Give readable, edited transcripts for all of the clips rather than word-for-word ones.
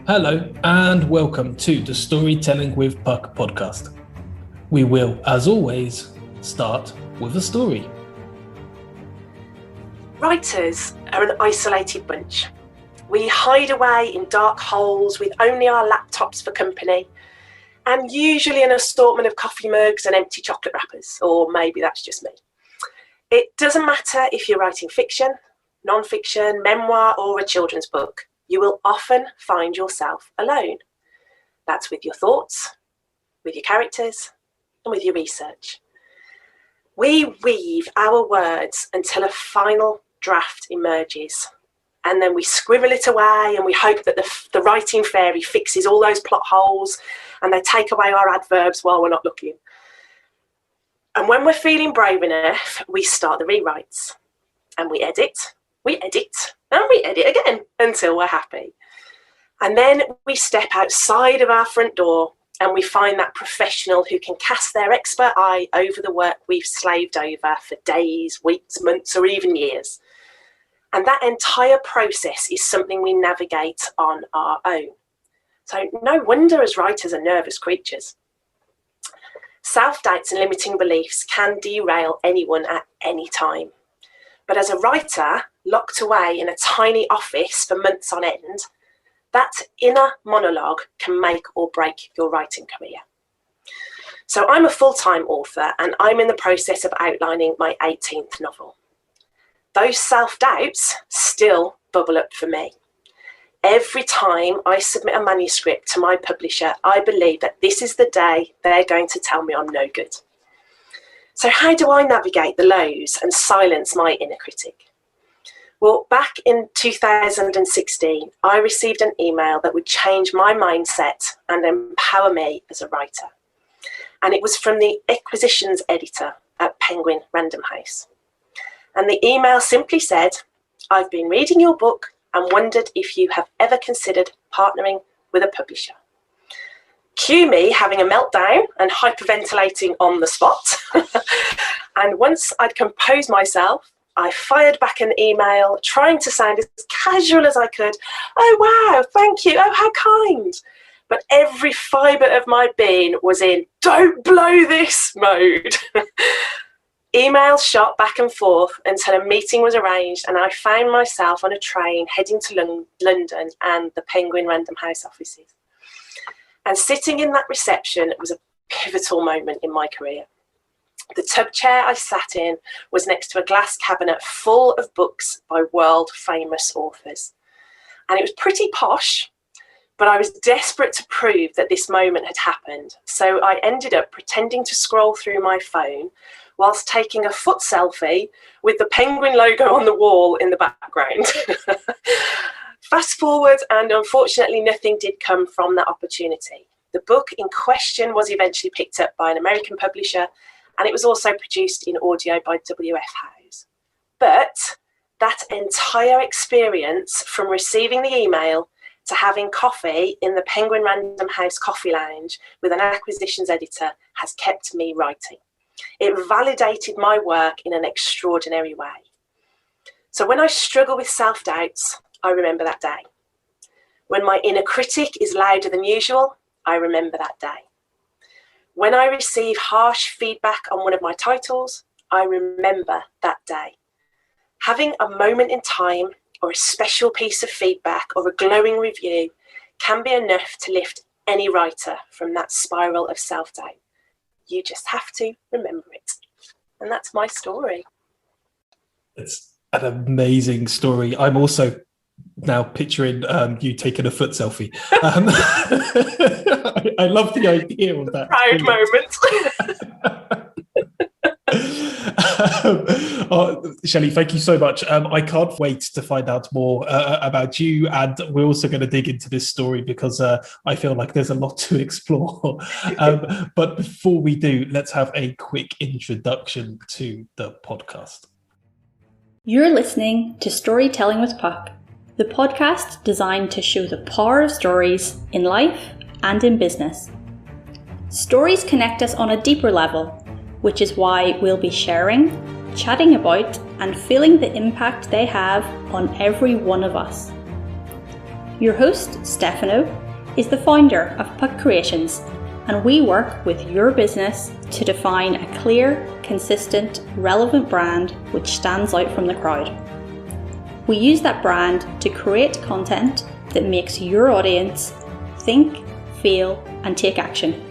Hello and welcome to the Storytelling with Puck podcast. We will, as always, start with a story. Writers are an isolated bunch. We hide away in dark holes with only our laptops for company, and usually an assortment of coffee mugs and empty chocolate wrappers, or maybe that's just me. It doesn't matter if you're writing fiction, non-fiction, memoir, or a children's book. You will often find yourself alone. That's with your thoughts, with your characters, and with your research. We weave our words until a final draft emerges, and then we scribble it away and we hope that the writing fairy fixes all those plot holes and they take away our adverbs while we're not looking. And when we're feeling brave enough, we start the rewrites and we edit, and we edit again until we're happy. And then we step outside of our front door and we find that professional who can cast their expert eye over the work we've slaved over for days, weeks, months, or even years. And that entire process is something we navigate on our own. So no wonder as writers are nervous creatures. Self-doubts and limiting beliefs can derail anyone at any time. But as a writer, locked away in a tiny office for months on end, that inner monologue can make or break your writing career. So I'm a full-time author and I'm in the process of outlining my 18th novel. Those self-doubts still bubble up for me. Every time I submit a manuscript to my publisher, I believe that this is the day they're going to tell me I'm no good. So how do I navigate the lows and silence my inner critic? Well, back in 2016, I received an email that would change my mindset and empower me as a writer. And it was from the acquisitions editor at Penguin Random House. And the email simply said, "I've been reading your book and wondered if you have ever considered partnering with a publisher." Cue me having a meltdown and hyperventilating on the spot. And once I'd composed myself, I fired back an email, trying to sound as casual as I could. "Oh, wow, thank you. Oh, how kind." But every fibre of my being was in "don't blow this" mode. Emails shot back and forth until a meeting was arranged and I found myself on a train heading to London and the Penguin Random House offices. And sitting in that reception was a pivotal moment in my career. The tub chair I sat in was next to a glass cabinet full of books by world famous authors. And it was pretty posh, but I was desperate to prove that this moment had happened. So I ended up pretending to scroll through my phone whilst taking a foot selfie with the Penguin logo on the wall in the background. Fast forward, and unfortunately nothing did come from that opportunity. The book in question was eventually picked up by an American publisher, and it was also produced in audio by W.F. House. But that entire experience, from receiving the email to having coffee in the Penguin Random House coffee lounge with an acquisitions editor, has kept me writing. It validated my work in an extraordinary way. So when I struggle with self-doubts, I remember that day. When my inner critic is louder than usual, I remember that day. When I receive harsh feedback on one of my titles, I remember that day. Having a moment in time or a special piece of feedback or a glowing review can be enough to lift any writer from that spiral of self-doubt. You just have to remember it. And that's my story. It's an amazing story. I'm also now picturing you taking a foot selfie. I love the idea of that. Proud moment. Shelley, thank you so much. I can't wait to find out more about you, and we're also going to dig into this story because I feel like there's a lot to explore. But before we do, let's have a quick introduction to the podcast. You're listening to Storytelling with Puck, the podcast designed to show the power of stories in life and in business. Stories connect us on a deeper level, which is why we'll be sharing, chatting about, and feeling the impact they have on every one of us. Your host, Stefano, is the founder of Puck Creations, and we work with your business to define a clear, consistent, relevant brand which stands out from the crowd. We use that brand to create content that makes your audience think, feel, and take action.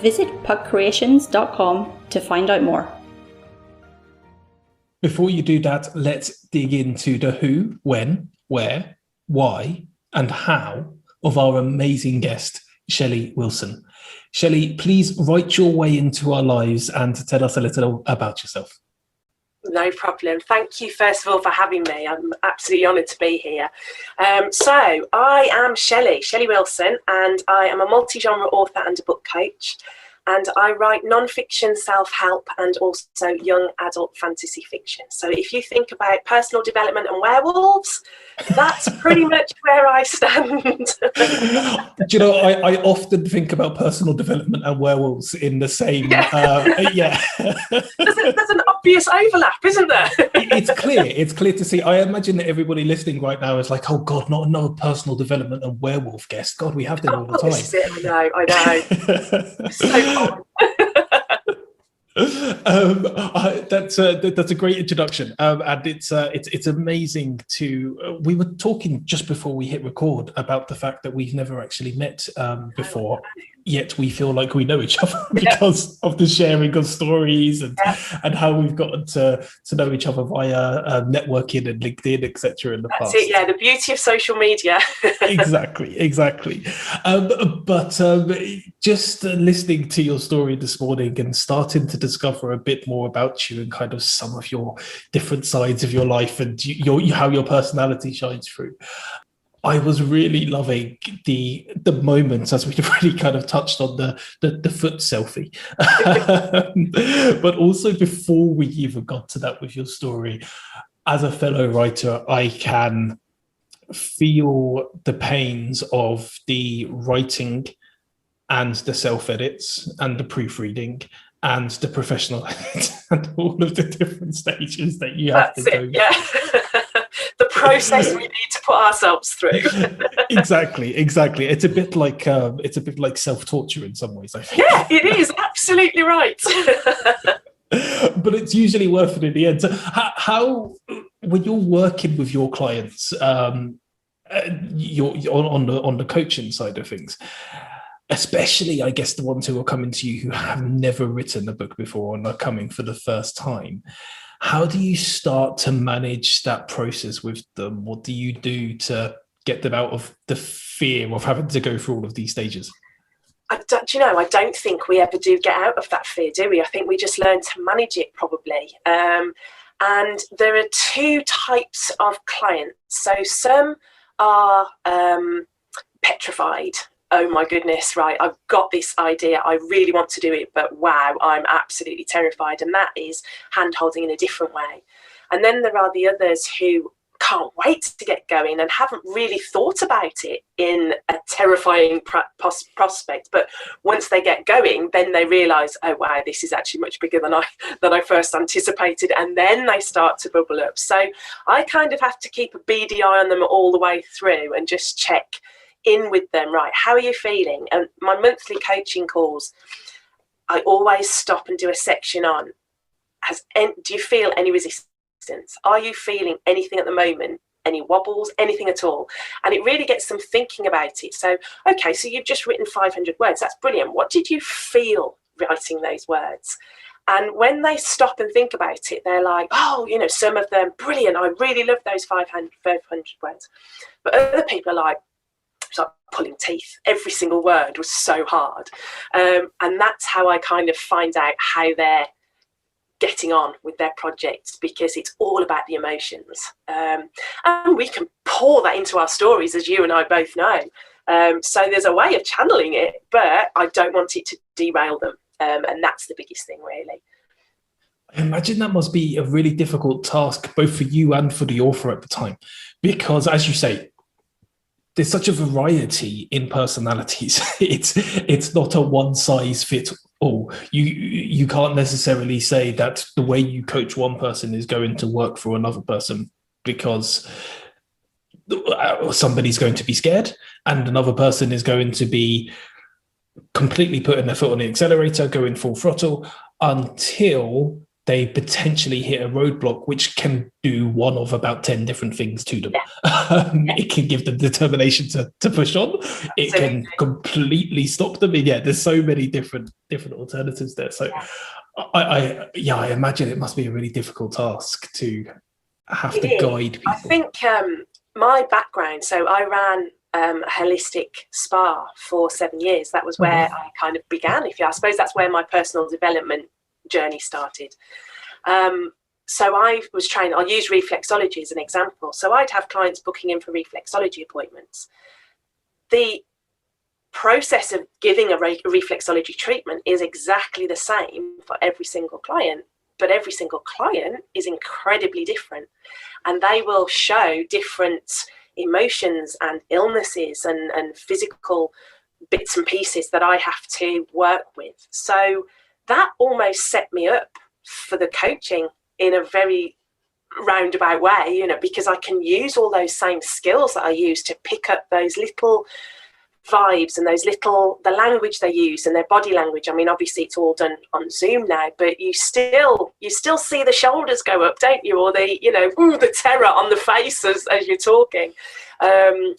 Visit puckcreations.com to find out more. Before you do that, let's dig into the who, when, where, why, and how of our amazing guest, Shelley Wilson. Shelley, please write your way into our lives and tell us a little about yourself. No problem. Thank you, first of all, for having me. I'm absolutely honoured to be here. So I am Shelley Wilson, and I am a multi-genre author and a book coach. And I write non-fiction, self-help, and also young adult fantasy fiction. So if you think about personal development and werewolves, that's pretty much where I stand. Do you know, I often think about personal development and werewolves in the same, yeah. There's an obvious overlap, isn't there? It's clear to see. I imagine that everybody listening right now is like, oh God, not another personal development and werewolf guest. God, we have them all the time. This is it. I know. So that's a great introduction, and it's amazing to. We were talking just before we hit record about the fact that we've never actually met before, yet we feel like we know each other because of the sharing of stories and how we've gotten to know each other via networking and LinkedIn, etc. in the past. That's it, yeah, the beauty of social media. Exactly. But just listening to your story this morning and starting to discover a bit more about you and kind of some of your different sides of your life and how your personality shines through, I was really loving the moments, as we really kind of touched on the foot selfie. But also before we even got to that with your story, as a fellow writer, I can feel the pains of the writing and the self-edits and the proofreading and the professional edits and all of the different stages that you have to go. Yeah. The process we need to put ourselves through. Exactly. It's a bit like self-torture in some ways, I think. Yeah, it is absolutely right. But it's usually worth it in the end. So how when you're working with your clients, you're on the coaching side of things, especially I guess the ones who are coming to you who have never written a book before and are coming for the first time, how do you start to manage that process with them? What do you do to get them out of the fear of having to go through all of these stages? I don't think we ever do get out of that fear, do we? I think we just learn to manage it, probably. And there are two types of clients. So some are petrified. Oh my goodness, right, I've got this idea, I really want to do it, but wow, I'm absolutely terrified. And that is hand-holding in a different way. And then there are the others who can't wait to get going and haven't really thought about it in a terrifying prospect. But once they get going, then they realise, oh wow, this is actually much bigger than I first anticipated. And then they start to bubble up. So I kind of have to keep a beady eye on them all the way through and just check in with them. Right, how are you feeling? And my monthly coaching calls, I always stop and do a section on, do you feel any resistance? Are you feeling anything at the moment? Any wobbles, anything at all? And it really gets them thinking about it. So, okay, so you've just written 500 words. That's brilliant. What did you feel writing those words? And when they stop and think about it, they're like, oh, some of them, brilliant. I really love those 500 words. But other people are like, it's like pulling teeth. Every single word was so hard. And that's how I kind of find out how they're getting on with their projects, because it's all about the emotions. And we can pour that into our stories, as you and I both know. So there's a way of channeling it, but I don't want it to derail them. And that's the biggest thing, really. I imagine that must be a really difficult task, both for you and for the author at the time, because, as you say, there's such a variety in personalities. It's not a one size fits all. You can't necessarily say that the way you coach one person is going to work for another person, because somebody's going to be scared, and another person is going to be completely putting their foot on the accelerator, going full throttle, until they potentially hit a roadblock, which can do one of about 10 different things to them. It can give them determination to push on. It can completely stop them. And there's so many different alternatives there. So I imagine it must be a really difficult task to have to guide people. I think my background, so I ran a holistic spa for 7 years. That was where I kind of began. I suppose that's where my personal development journey started. So I was trained, I'll use reflexology as an example. So I'd have clients booking in for reflexology appointments. The process of giving a reflexology treatment is exactly the same for every single client, but every single client is incredibly different, and they will show different emotions and illnesses and physical bits and pieces that I have to work with. So that almost set me up for the coaching in a very roundabout way, because I can use all those same skills that I use to pick up those little vibes and the language they use and their body language. I mean, obviously it's all done on Zoom now, but you still see the shoulders go up, don't you? Or the terror on the face as you're talking.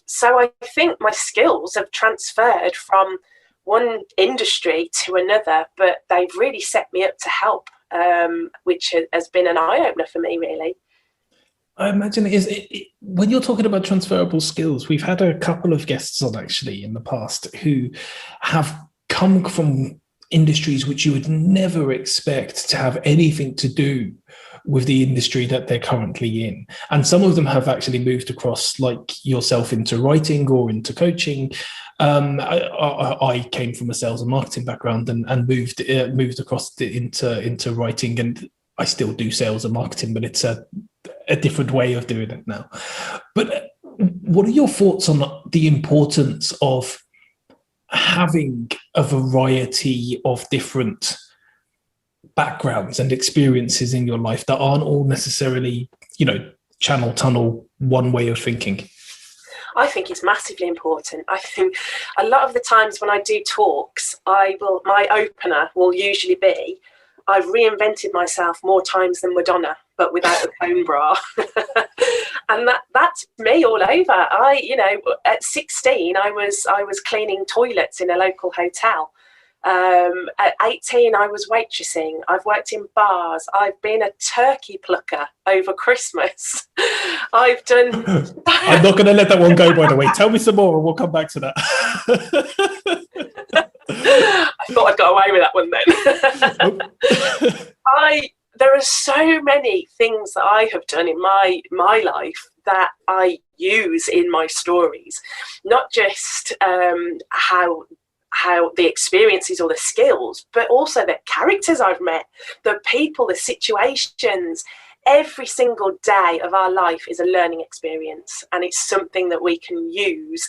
So I think my skills have transferred from one industry to another, but they've really set me up to help, which has been an eye-opener for me, really. I imagine when you're talking about transferable skills, we've had a couple of guests on actually in the past who have come from industries which you would never expect to have anything to do with the industry that they're currently in. And some of them have actually moved across, like yourself, into writing or into coaching. I came from a sales and marketing background and moved across into writing, and I still do sales and marketing, but it's a different way of doing it now. But what are your thoughts on the importance of having a variety of different backgrounds and experiences in your life that aren't all necessarily, channel tunnel one way of thinking? I think it's massively important. I think a lot of the times when I do talks, my opener will usually be, I've reinvented myself more times than Madonna, but without a cone bra. And that's me all over. At 16, I was cleaning toilets in a local hotel. At 18, I was waitressing. I've worked in bars. I've been a turkey plucker over Christmas. I've done... I'm not going to let that one go, by the way. Tell me some more and we'll come back to that. I thought I'd got away with that one then. There are so many things that I have done in my life that I use in my stories, not just how the experiences or the skills, but also the characters I've met, the people, the situations. Every single day of our life is a learning experience, and it's something that we can use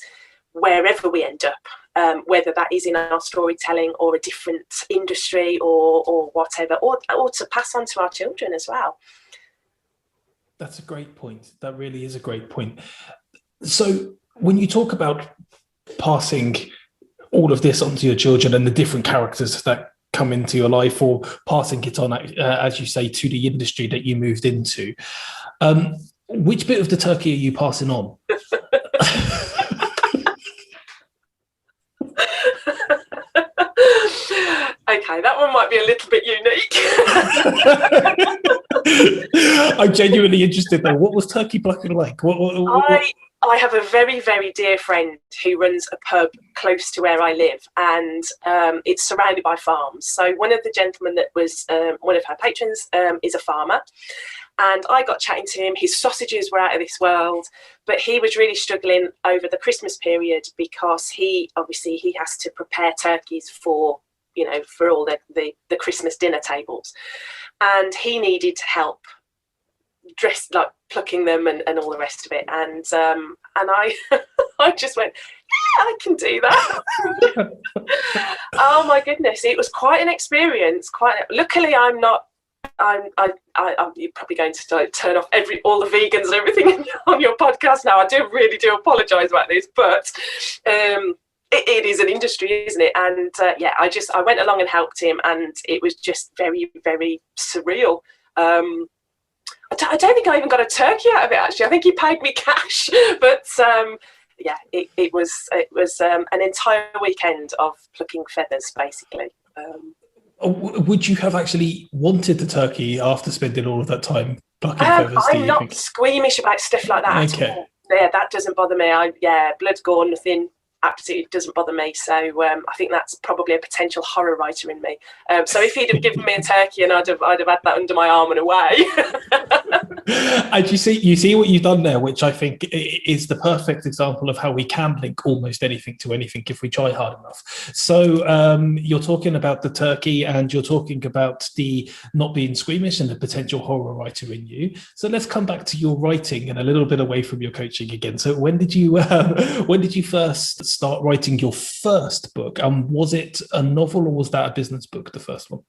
wherever we end up, whether that is in our storytelling or a different industry or whatever, or to pass on to our children as well. That's a great point. That really is a great point. So when you talk about passing all of this onto your children and the different characters that come into your life, or passing it on, as you say, to the industry that you moved into, which bit of the turkey are you passing on? Okay, that one might be a little bit unique. I'm genuinely interested though. What was turkey plucking like? I have a very, very dear friend who runs a pub close to where I live, and it's surrounded by farms. So one of the gentlemen that was one of her patrons is a farmer, and I got chatting to him. His sausages were out of this world, but he was really struggling over the Christmas period because he has to prepare turkeys for all the Christmas dinner tables, and he needed help dressed like plucking them and all the rest of it, and I I just went, yeah, I can do that. Oh my goodness, it was quite an experience. Luckily I'm not you're probably going to turn off all the vegans and everything on your podcast now. I really do apologise about this, but it is an industry, isn't it? And I went along and helped him, and it was just very, very surreal. I don't think I even got a turkey out of it, actually. I think he paid me cash, but it was an entire weekend of plucking feathers, basically. Would you have actually wanted the turkey after spending all of that time plucking feathers? I'm not squeamish about stuff like that at all. Yeah, that doesn't bother me. Blood, gore, nothing. Absolutely doesn't bother me. So I think that's probably a potential horror writer in me. So if he'd have given me a turkey, and I'd have had that under my arm and away. And you see what you've done there, which I think is the perfect example of how we can link almost anything to anything if we try hard enough. So you're talking about the turkey, and you're talking about the not being squeamish and the potential horror writer in you. So let's come back to your writing and a little bit away from your coaching again. So when did you first start writing your first book? Was it a novel, or was that a business book, the first one?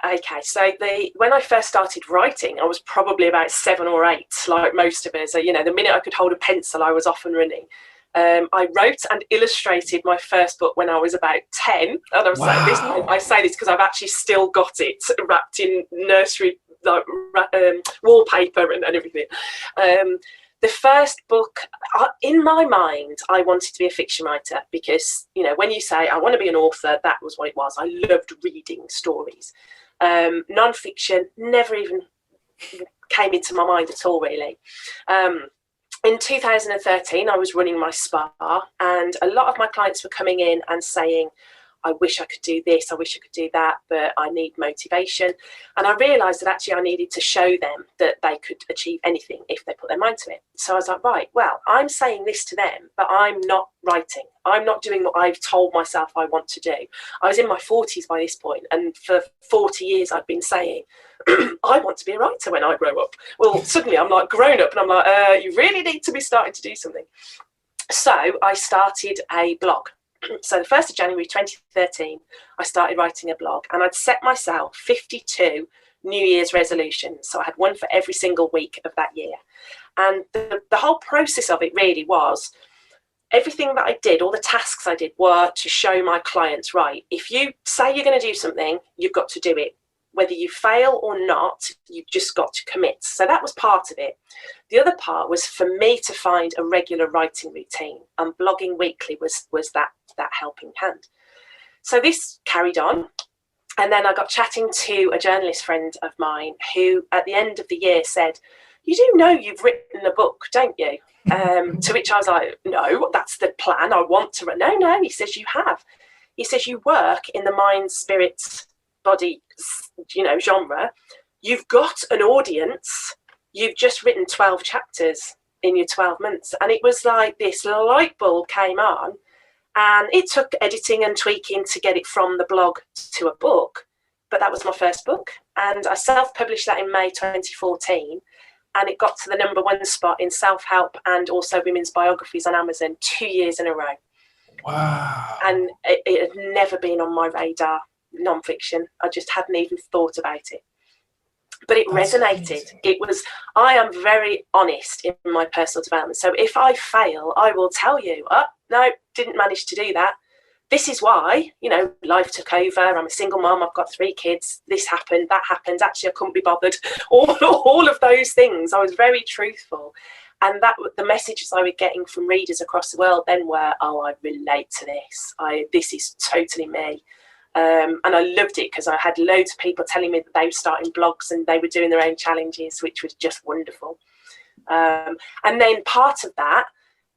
Okay, so when I first started writing, I was probably about 7 or 8, like most of us. The minute I could hold a pencil, I was off and running. I wrote and illustrated my first book when I was about 10. And I say this because I've actually still got it wrapped in nursery wallpaper and everything. The first book, in my mind, I wanted to be a fiction writer because, when you say I want to be an author, that was what it was. I loved reading stories. Non-fiction never even came into my mind at all, really. In 2013, I was running my spa, and a lot of my clients were coming in and saying, I wish I could do this, I wish I could do that, but I need motivation. And I realised that actually I needed to show them that they could achieve anything if they put their mind to it. So I was like, right, well, I'm saying this to them, but I'm not writing. I'm not doing what I've told myself I want to do. I was in my 40s by this point, and for 40 years I'd been saying, I want to be a writer when I grow up. Well, suddenly I'm like grown up, and I'm like, you really need to be starting to do something. So I started a blog. So the 1st of January 2013, I started writing a blog, and I'd set myself 52 New Year's resolutions. So I had one for every single week of that year. And the whole process of it really was everything that I did, all the tasks I did were to show my clients, right, if you say you're going to do something, you've got to do it. Whether you fail or not, you've just got to commit. So that was part of it. The other part was for me to find a regular writing routine, and blogging weekly was that helping hand. So this carried on. And then I got chatting to a journalist friend of mine who at the end of the year said, you do know you've written a book, don't you? To which I was like, no, that's the plan. I want to write. No, he says, you have. He says, you work in the mind, spirit, body, genre. You've got an audience. You've just written 12 chapters in your 12 months. And it was like this light bulb came on, and it took editing and tweaking to get it from the blog to a book. But that was my first book. And I self-published that in May 2014. And it got to the #1 spot in self-help and also women's biographies on Amazon 2 years in a row. Wow. And it had never been on my radar, non-fiction. I just hadn't even thought about it. But it resonated. Amazing. I am very honest in my personal development. So if I fail, I will tell you, no, didn't manage to do that. This is why, life took over. I'm a single mom. I've got 3 kids. This happened, that happened. Actually, I couldn't be bothered. All of those things. I was very truthful. And the messages I was getting from readers across the world then were, I relate to this. This is totally me. And I loved it because I had loads of people telling me that they were starting blogs and they were doing their own challenges, which was just wonderful. And then part of that,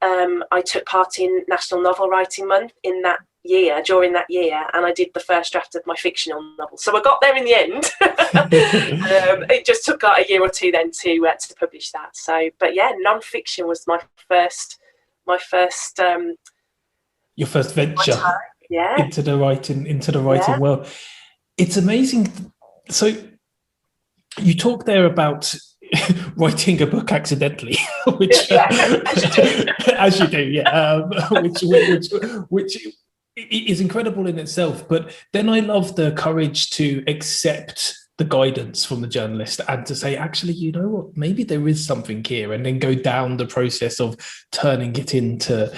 I took part in National Novel Writing Month during that year, and I did the first draft of my fictional novel. So I got there in the end. It just took a year or two then to publish that. So, but yeah, non-fiction was my first. Your first venture. Yeah. Into the writing world. It's amazing. So you talk there about writing a book accidentally, which as you do, yeah, which is incredible in itself. But then I love the courage to accept the guidance from the journalist and to say, actually, you know what, maybe there is something here, and then go down the process of turning it into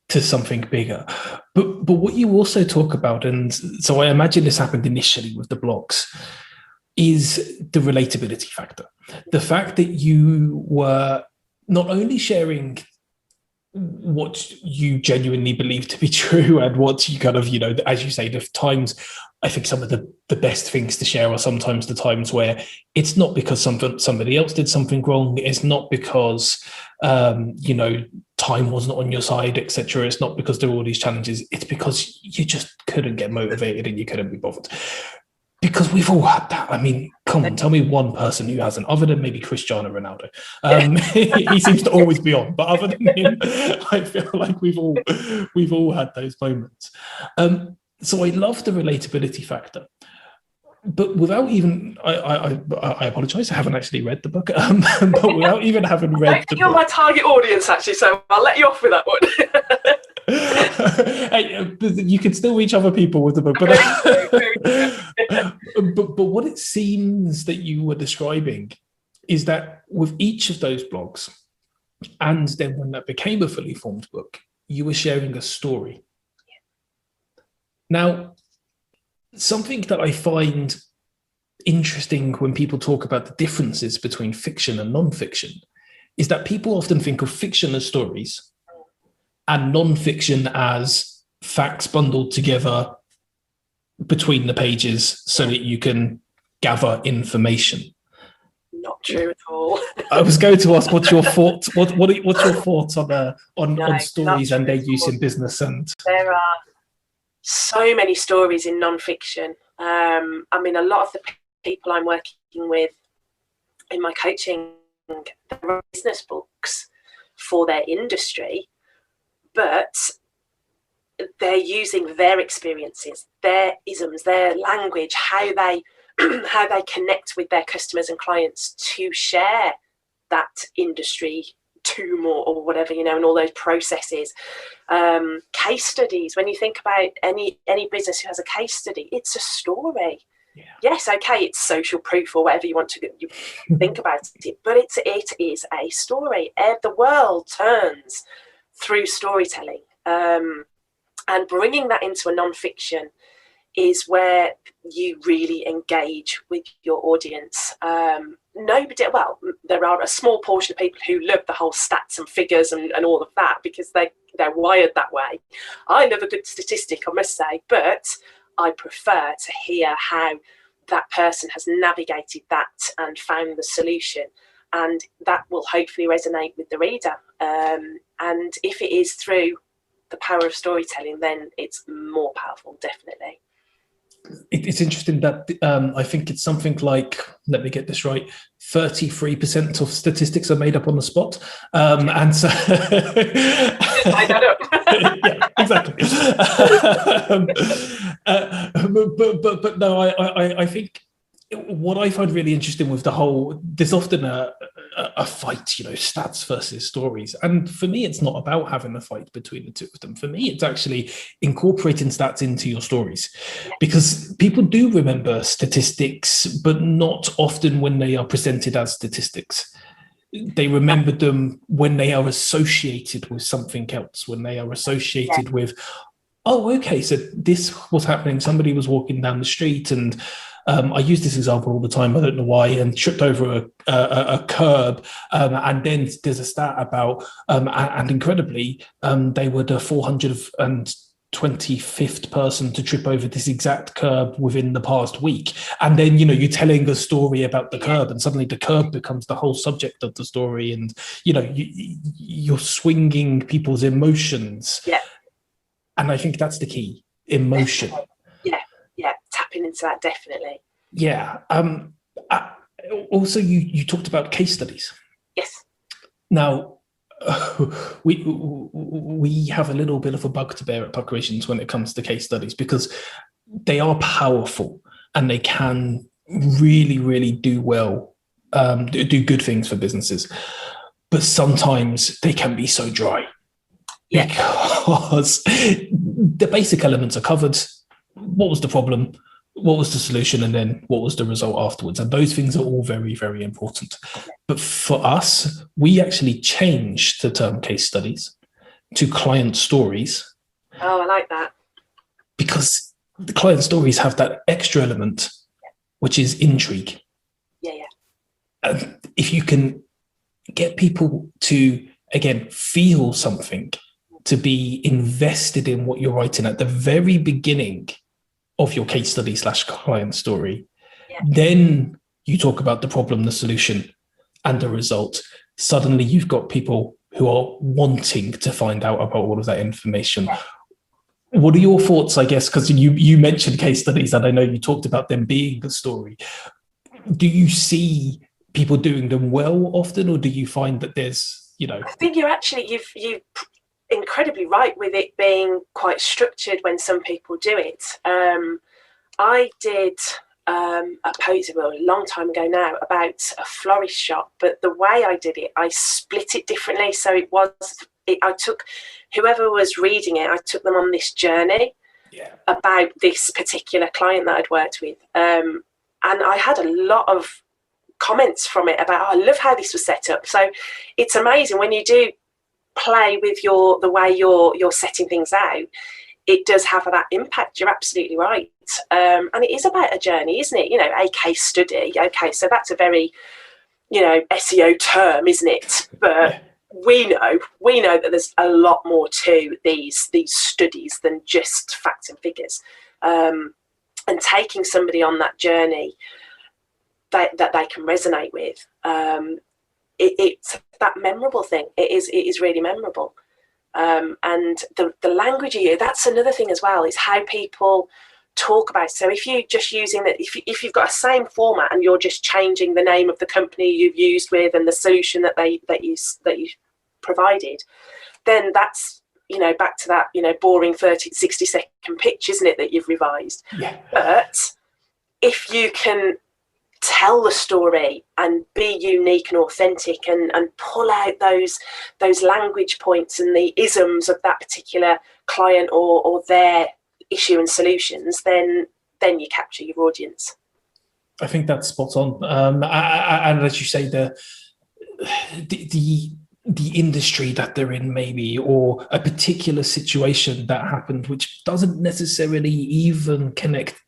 something bigger. But what you also talk about, and so I imagine this happened initially with the blogs, is the relatability factor. The fact that you were not only sharing what you genuinely believe to be true and what you kind of, you know, as you say, the times, I think some of the best things to share are sometimes the times where it's not because somebody else did something wrong. It's not because, you know, time wasn't on your side, etc. It's not because there were all these challenges. It's because you just couldn't get motivated and you couldn't be bothered. Because we've all had that. I mean, come on, tell me one person who hasn't, other than maybe Cristiano Ronaldo. He seems to always be on, but other than him, I feel like we've all had those moments. So I love the relatability factor. But without even, I apologise, I haven't actually read the book, but without even having read the book. You're my target audience, actually, so I'll let you off with that one. Hey, you can still reach other people with the book, but what it seems that you were describing is that with each of those blogs, and then when that became a fully formed book, you were sharing a story. Now, something that I find interesting when people talk about the differences between fiction and non-fiction is that people often think of fiction as stories and non-fiction as facts bundled together between the pages so that you can gather information. Not true at all. I was going to ask, what's your thoughts? What's your thoughts on stories and their use in business? And there are so many stories in non-fiction. I mean, a lot of the people I'm working with in my coaching, they write business books for their industry, but they're using their experiences, their isms, their language, how they connect with their customers and clients to share that industry tomb or whatever, you know, and all those processes. Case studies, when you think about any business who has a case study, it's a story. Yeah. Yes, okay, it's social proof or whatever you want to think about it, but it is a story. The world turns through storytelling, and bringing that into a non-fiction is where you really engage with your audience. There are a small portion of people who love the whole stats and figures and all of that because they're wired that way. I love a good statistic, I must say, but I prefer to hear how that person has navigated that and found the solution, and that will hopefully resonate with the reader. And if it is through the power of storytelling, then it's more powerful, definitely. It's interesting that I think it's something like, let me get this right, 33% of statistics are made up on the spot. And so I don't know. Yeah, exactly. But no, I think what I find really interesting with the whole, there's often a fight, you know, stats versus stories. And for me, it's not about having a fight between the two of them. For me, it's actually incorporating stats into your stories, because people do remember statistics, but not often when they are presented as statistics. They remember them when they are associated with something else, when they are associated with, oh, okay, so this was happening. Somebody was walking down the street and I use this example all the time, I don't know why, and tripped over a curb. And then there's a stat about, and incredibly, they were the 425th person to trip over this exact curb within the past week. And then, you know, you're telling a story about the curb, and suddenly the curb becomes the whole subject of the story. And, you know, you're swinging people's emotions. Yeah. And I think that's the key, emotion. Yeah, tapping into that, definitely. Yeah. Also, you talked about case studies. Yes. Now, we have a little bit of a bug to bear at Puck Creations when it comes to case studies, because they are powerful and they can really, really do well, do good things for businesses. But sometimes they can be so dry. Yeah. Because the basic elements are covered. What was the problem? what was the solution, and then what was the result afterwards. And those things are all very, very important. But for us, we actually changed the term case studies to client stories. Oh, I like that. Because the client stories have that extra element, which is intrigue. Yeah. And if you can get people to, again, feel something, to be invested in what you're writing at the very beginning of your case study / client story, then you talk about the problem, the solution, and the result. Suddenly you've got people who are wanting to find out about all of that information. Yeah. What are your thoughts, I guess, because you mentioned case studies, and I know you talked about them being the story. Do you see people doing them well often, or do you find that there's, I think you're incredibly right with it being quite structured when some people do it. I did a post a long time ago now about a florist shop, but the way I did it, I split it differently. So I took whoever was reading it, I took them on this journey about this particular client that I'd worked with. And I had a lot of comments from it about, I love how this was set up. So it's amazing when you do play with the way you're setting things out, it does have that impact. You're absolutely right. And it is about a journey, isn't it? A case study. Okay, so that's a very, SEO term, isn't it? But we know that there's a lot more to these studies than just facts and figures. And taking somebody on that journey that they can resonate with, it's that memorable thing. It is really memorable. And the language you use, that's another thing as well, is how people talk about it. So if you're just using that, if you've got a same format and you're just changing the name of the company you've used with and the solution that you provided, then that's back to that boring 30-60 second pitch, isn't it, that you've revised. But if you can tell the story and be unique and authentic and pull out those language points and the isms of that particular client or their issue and solutions, then you capture your audience. I think that's spot on. And as you say, the industry that they're in, maybe, or a particular situation that happened, which doesn't necessarily even connect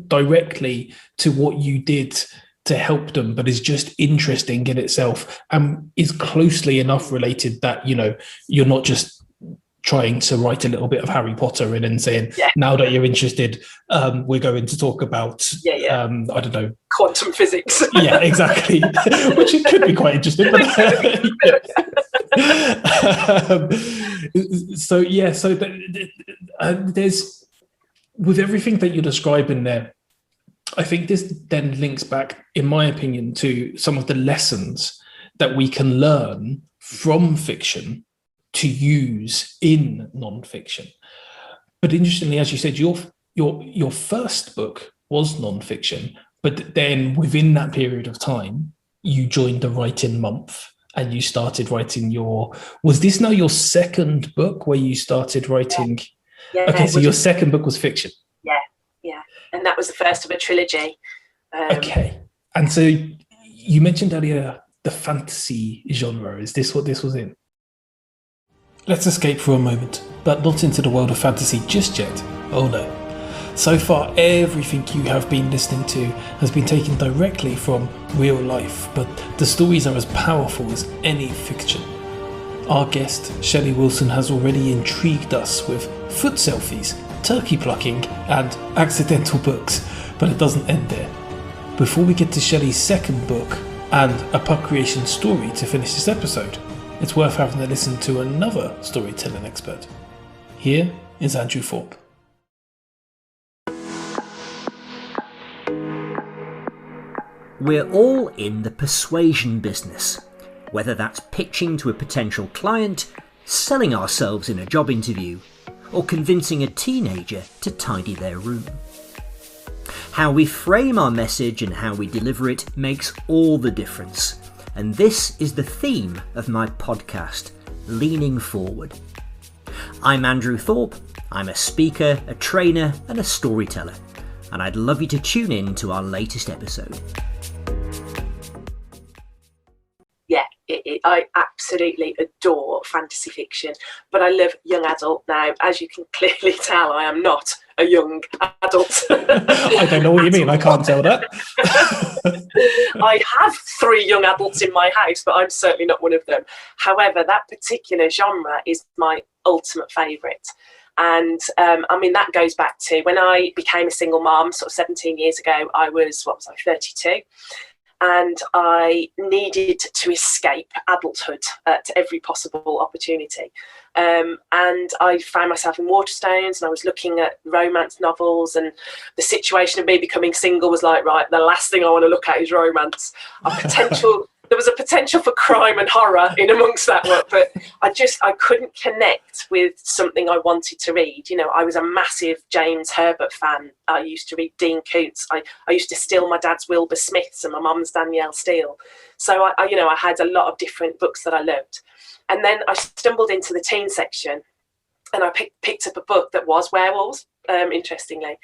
directly to what you did to help them, but is just interesting in itself and is closely enough related that you're not just trying to write a little bit of Harry Potter in and saying, now that you're interested, we're going to talk about I don't know, quantum physics. Yeah, exactly. Which it could be quite interesting, but there's, with everything that you're describing there, I think this then links back, in my opinion, to some of the lessons that we can learn from fiction to use in non-fiction. But interestingly, as you said, your first book was non-fiction, but then within that period of time, you joined the writing month and you started writing was this now your second book where you started writing? Yeah, okay, so your second book was fiction. Yeah. And that was the first of a trilogy. Okay. And so you mentioned earlier the fantasy genre. Is this what this was in? Let's escape for a moment, but not into the world of fantasy just yet. Oh no. So far, everything you have been listening to has been taken directly from real life, but the stories are as powerful as any fiction. Our guest, Shelley Wilson, has already intrigued us with foot selfies, turkey plucking, and accidental books, but it doesn't end there. Before we get to Shelley's second book and a puck creation story to finish this episode, it's worth having a listen to another storytelling expert. Here is Andrew Thorpe. We're all in the persuasion business, whether that's pitching to a potential client, selling ourselves in a job interview, or convincing a teenager to tidy their room. How we frame our message and how we deliver it makes all the difference, and this is the theme of my podcast, Leaning Forward. I'm Andrew Thorpe. I'm a speaker, a trainer, and a storyteller. and I'd love you to tune in to our latest episode. Yeah, I absolutely adore fantasy fiction, but I love young adult now. As you can clearly tell, I am not a young adult. I don't know what you mean. I can't tell that. I have 3 young adults in my house, but I'm certainly not one of them. However, that particular genre is my ultimate favourite. And I mean, that goes back to when I became a single mom, sort of 17 years ago. I was 32? And I needed to escape adulthood at every possible opportunity. And I found myself in Waterstones, and I was looking at romance novels, and the situation of me becoming single was like, right, the last thing I want to look at is romance. There was a potential for crime and horror in amongst that work, but I couldn't connect with something I wanted to read. You know, I was a massive James Herbert fan. I used to read Dean Koontz. I used to steal my dad's Wilbur Smiths and my mum's Danielle Steele. So I had a lot of different books that I loved. And then I stumbled into the teen section, and I picked up a book that was Werewolves, interestingly.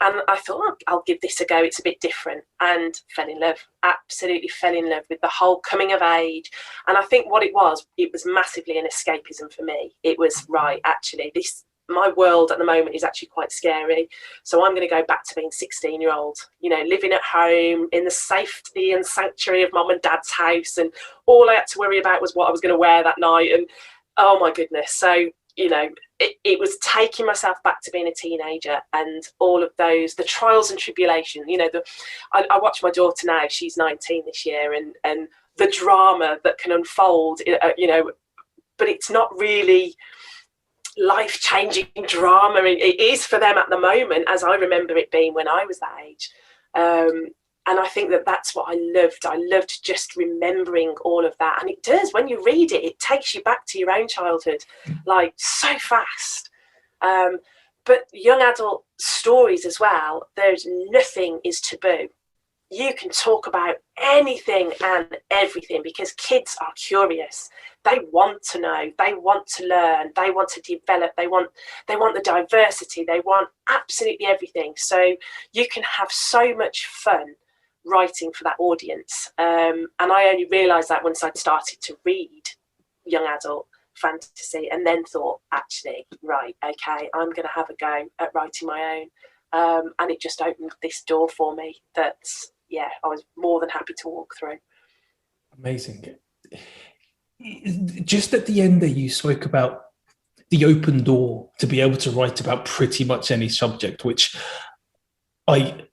And I thought, oh, I'll give this a go. It's a bit different, and fell in love, absolutely fell in love with the whole coming of age. And I think what it was massively an escapism for me. It was, right, actually, my world at the moment is actually quite scary. So I'm going to go back to being 16-year-old, you know, living at home in the safety and sanctuary of mum and dad's house. And all I had to worry about was what I was going to wear that night. And oh my goodness. So, you know, it was taking myself back to being a teenager, and all of those, the trials and tribulations, you know, I watch my daughter now, she's 19 this year, and the drama that can unfold, you know, but it's not really life-changing drama. It is for them at the moment, as I remember it being when I was that age. And I think that's what I loved. I loved just remembering all of that. And it does, when you read it, it takes you back to your own childhood, like so fast. But young adult stories as well, there's nothing is taboo. You can talk about anything and everything, because kids are curious. They want to know, they want to learn, they want to develop, they want the diversity, they want absolutely everything. So you can have so much fun writing for that audience. And I only realised that once I'd started to read young adult fantasy, and then thought, actually, right, okay, I'm going to have a go at writing my own. And it just opened this door for me that, yeah, I was more than happy to walk through. Amazing. Just at the end there, you spoke about the open door to be able to write about pretty much any subject, which I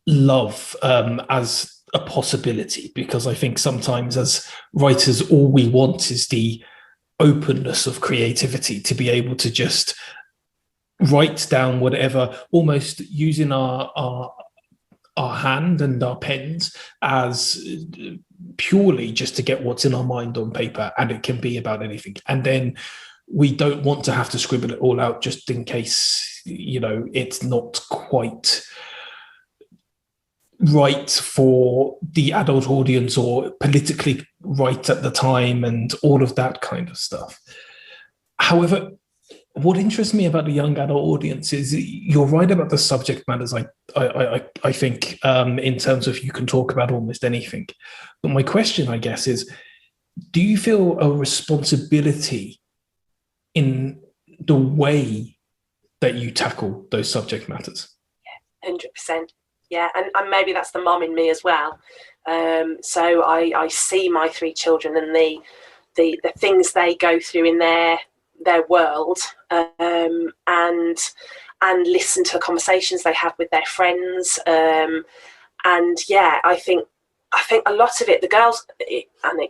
love as a possibility, because I think sometimes as writers, all we want is the openness of creativity, to be able to just write down whatever, almost using our hand and our pens as purely just to get what's in our mind on paper, and it can be about anything. And then we don't want to have to scribble it all out just in case, you know, it's not quite right for the adult audience or politically right at the time and all of that kind of stuff. However, what interests me about the young adult audience is you're right about the subject matters. I think in terms of you can talk about almost anything. But my question, I guess, is, do you feel a responsibility in the way that you tackle those subject matters? Yeah, 100%. Yeah, and maybe that's the mom in me as well. So I see my 3 children and the things they go through in their world, and listen to the conversations they have with their friends. And yeah, I think a lot of it, the girls, I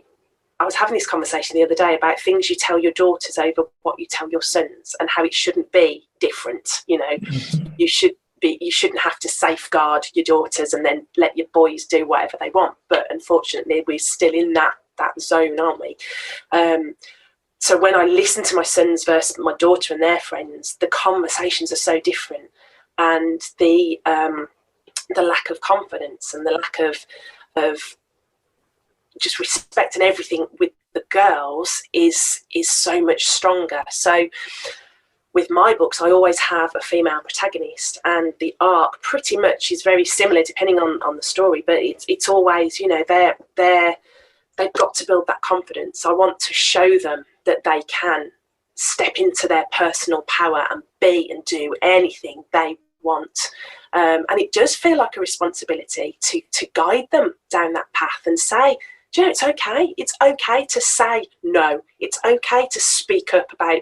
was having this conversation the other day about things you tell your daughters over what you tell your sons, and how it shouldn't be different. You know, you shouldn't have to safeguard your daughters and then let your boys do whatever they want. But unfortunately, we're still in that zone, aren't we? So when I listen to my sons versus my daughter and their friends, the conversations are so different, and the lack of confidence and the lack of just respect and everything with the girls is so much stronger. So with my books, I always have a female protagonist, and the arc pretty much is very similar depending on the story, but it's always, you know, they've got to build that confidence. I want to show them that they can step into their personal power and be and do anything they want. And it does feel like a responsibility to guide them down that path and say, do you know, it's okay. It's okay to say no. It's okay to speak up about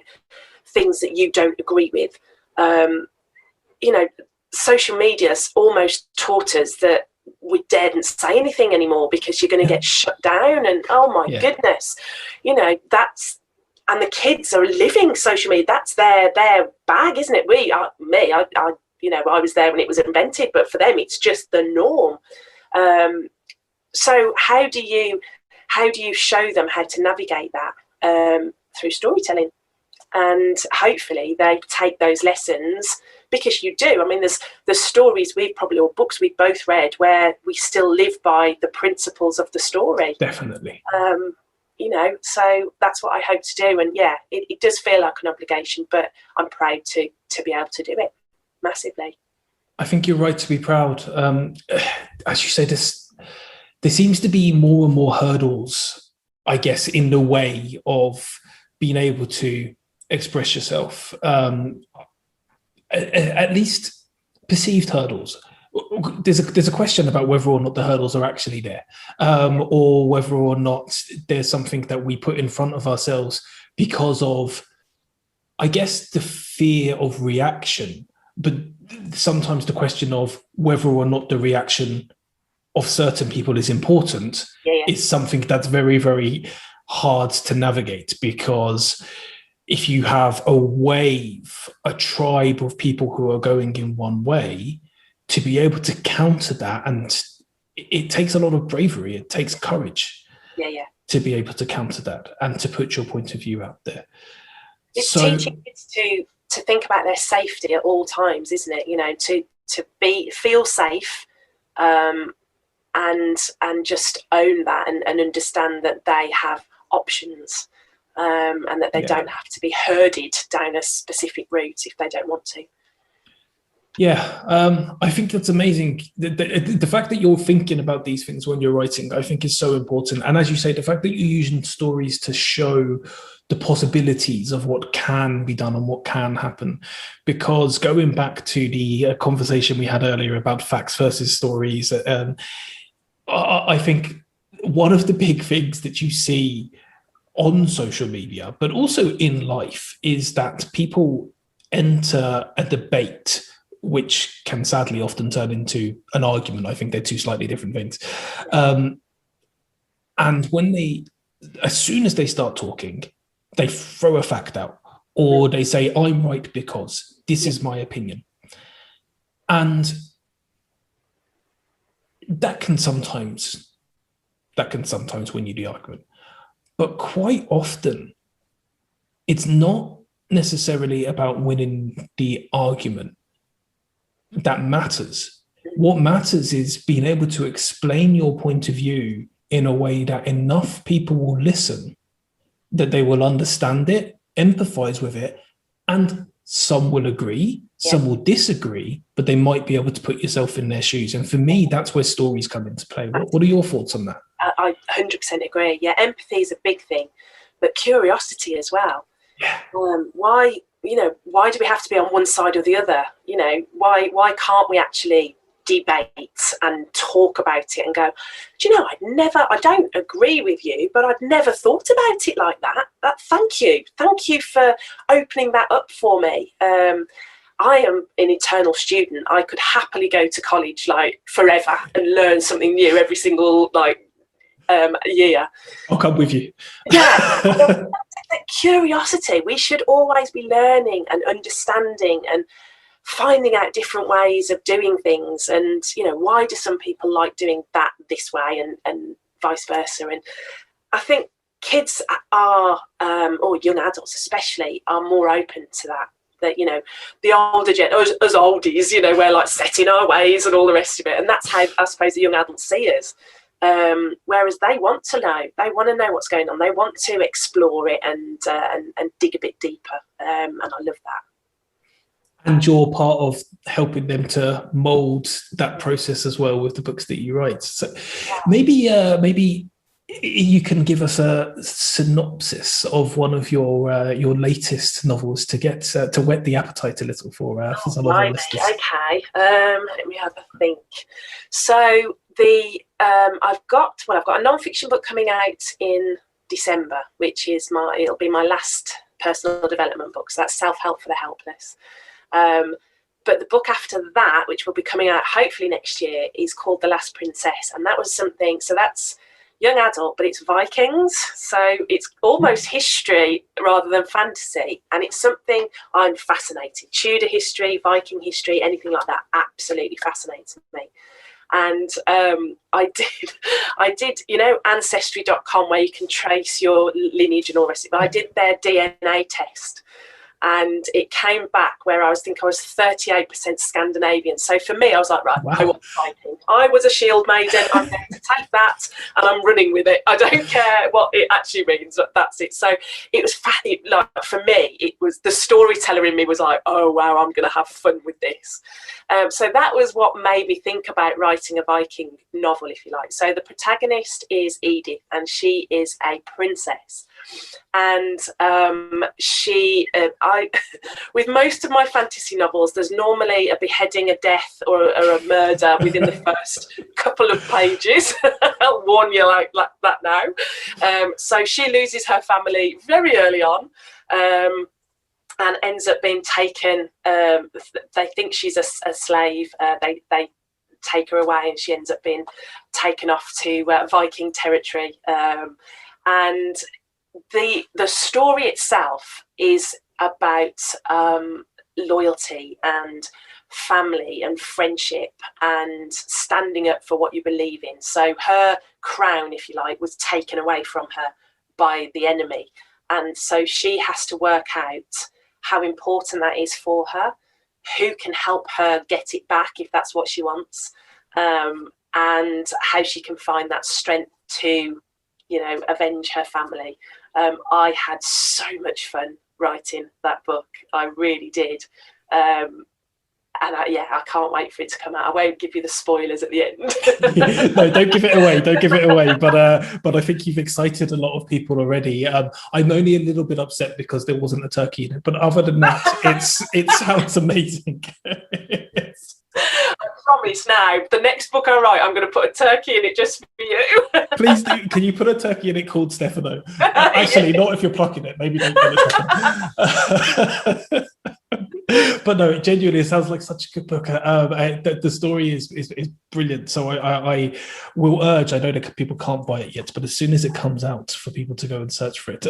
things that you don't agree with. You know, social media's almost taught us that we daren't say anything anymore because you're going to get shut down, and oh my goodness, you know, and the kids are living social media. That's their bag, isn't it? I you know, I was there when it was invented, but for them it's just the norm. So how do you show them how to navigate that through storytelling? And hopefully they take those lessons, because you do. I mean, there's stories or books we've both read where we still live by the principles of the story. Definitely. You know, so that's what I hope to do. And yeah, it does feel like an obligation, but I'm proud to be able to do it massively. I think you're right to be proud. As you say, there seems to be more and more hurdles, I guess, in the way of being able to express yourself. At least perceived hurdles. There's a question about whether or not the hurdles are actually there, or whether or not there's something that we put in front of ourselves because of, I guess, the fear of reaction, but sometimes the question of whether or not the reaction of certain people is important is something that's very, very hard to navigate, because if you have a wave, a tribe of people who are going in one way, to be able to counter that, and it takes a lot of bravery, it takes courage to be able to counter that and to put your point of view out there. It's teaching kids to think about their safety at all times, isn't it? You know, to feel safe, and just own that and understand that they have options. And that they don't have to be herded down a specific route if they don't want to. Yeah, I think that's amazing. The fact that you're thinking about these things when you're writing, I think, is so important. And as you say, the fact that you're using stories to show the possibilities of what can be done and what can happen. Because going back to the conversation we had earlier about facts versus stories, I think one of the big things that you see on social media, but also in life, is that people enter a debate, which can sadly often turn into an argument. I think they're two slightly different things. And when as soon as they start talking, they throw a fact out, or they say, I'm right because this is my opinion. And that can sometimes win you the argument. But quite often, it's not necessarily about winning the argument that matters. What matters is being able to explain your point of view in a way that enough people will listen, that they will understand it, empathize with it, and some will agree, some will disagree, but they might be able to put yourself in their shoes. And for me, that's where stories come into play. What are your thoughts on that? I 100% agree. Yeah, empathy is a big thing, but curiosity as well. Yeah. Why do we have to be on one side or the other? You know, why can't we actually debate and talk about it and go, do you know, I don't agree with you, but I'd never thought about it like that. Thank you for opening that up for me. I am an eternal student. I could happily go to college like forever and learn something new every single year. I'll come with you. Yeah. Curiosity. We should always be learning and understanding and finding out different ways of doing things. And, you know, why do some people like doing that this way and vice versa? And I think kids are, or young adults especially, are more open to that. That, you know, the older us oldies, you know, we're like set in our ways and all the rest of it. And that's how I suppose the young adults see us. Whereas they want to know what's going on. They want to explore it and dig a bit deeper. And I love that. And you're part of helping them to mold that process as well with the books that you write. So maybe you can give us a synopsis of one of your latest novels to get to whet the appetite a little for some of our listeners. Okay, let me have a think. So I've got a non-fiction book coming out in December, which is it'll be my last personal development book. So that's Self-Help for the Helpless. But the book after that, which will be coming out hopefully next year, is called The Last Princess. And that was something, so that's young adult, but it's Vikings. So it's almost history rather than fantasy. And it's something I'm fascinated. Tudor history, Viking history, anything like that absolutely fascinates me. And I did, Ancestry.com, where you can trace your lineage and all the rest of it. But I did their DNA test, and it came back where I was 38% Scandinavian. So for me, I was like, right, wow. I want Viking. I was a shield maiden. I'm going to take that and I'm running with it. I don't care what it actually means, but that's it. So it was like, for me, it was the storyteller in me was like, oh wow, I'm going to have fun with this. So that was what made me think about writing a Viking novel, if you like. So the protagonist is Edith, and she is a princess. And with most of my fantasy novels, there's normally a beheading, a death, or a murder within the first couple of pages. I'll warn you like that now. So she loses her family very early on, and ends up being taken. They think she's a slave. They take her away, and she ends up being taken off to Viking territory. And the story itself is about loyalty and family and friendship and standing up for what you believe in. So her crown, if you like, was taken away from her by the enemy, and so she has to work out how important that is for her, who can help her get it back if that's what she wants, and how she can find that strength to avenge her family. I had so much fun writing that book. I really did. And I can't wait for it to come out. I won't give you the spoilers at the end. No, don't give it away. Don't give it away. But I think you've excited a lot of people already. I'm only a little bit upset because there wasn't a turkey in it. But other than that, it sounds amazing. I promise now, the next book I write, I'm going to put a turkey in it just for you. Please do. Can you put a turkey in it called Stefano? Actually, not if you're plucking it. Maybe don't put it. But no, it genuinely sounds like such a good book. The story is brilliant. So I will urge, I know that people can't buy it yet, but as soon as it comes out, for people to go and search for it.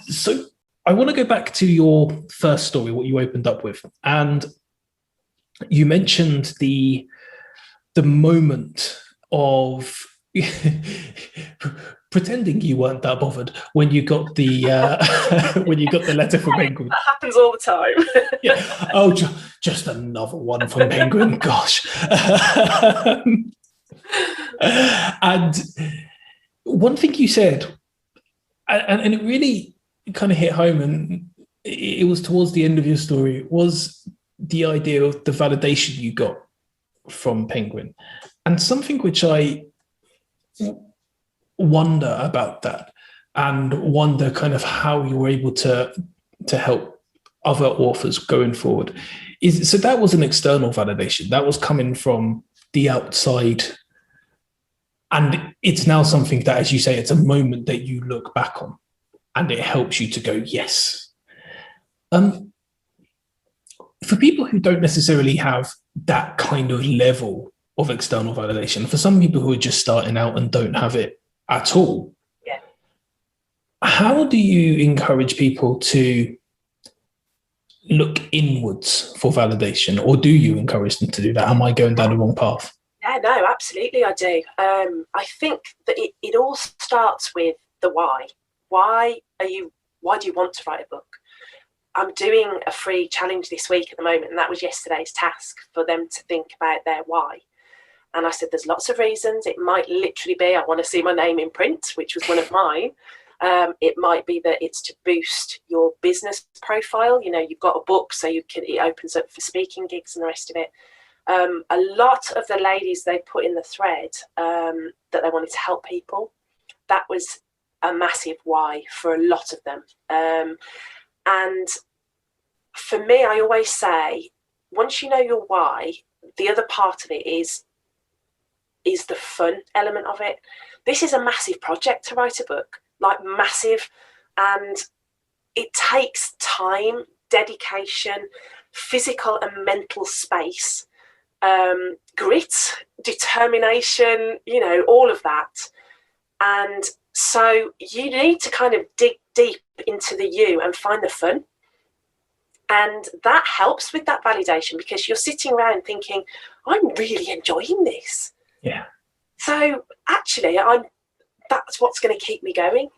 So I want to go back to your first story, what you opened up with. And you mentioned the moment of pretending you weren't that bothered when you got the letter from Penguin. That happens all the time. Yeah. Oh, just another one from Penguin. Gosh. And one thing you said, and it really kind of hit home, and it was towards the end of your story, was the idea of the validation you got from Penguin, and something which I wonder about that, and wonder kind of how you were able to help other authors going forward. So that was an external validation that was coming from the outside, and it's now something that, as you say, it's a moment that you look back on, and it helps you to go, yes. For people who don't necessarily have that kind of level of external validation, for some people who are just starting out and don't have it at all, yeah. How do you encourage people to look inwards for validation, or do you encourage them to do that? Am I going down the wrong path? Yeah, no, absolutely I do. I think that it all starts with the why. Why do you want to write a book? I'm doing a free challenge this week at the moment, and that was yesterday's task, for them to think about their why. And I said, there's lots of reasons. It might literally be, I want to see my name in print, which was one of mine. It might be that it's to boost your business profile. You've got a book, so it opens up for speaking gigs and the rest of it. A lot of the ladies, they put in the thread that they wanted to help people. That was a massive why for a lot of them. And for me, I always say, once you know your why, the other part of it is the fun element of it. This is a massive project to write a book, like massive, and it takes time, dedication, physical and mental space, grit, determination, all of that. And so you need to kind of dig deep into the you and find the fun. And that helps with that validation, because you're sitting around thinking, I'm really enjoying this. Yeah. So actually, that's what's going to keep me going.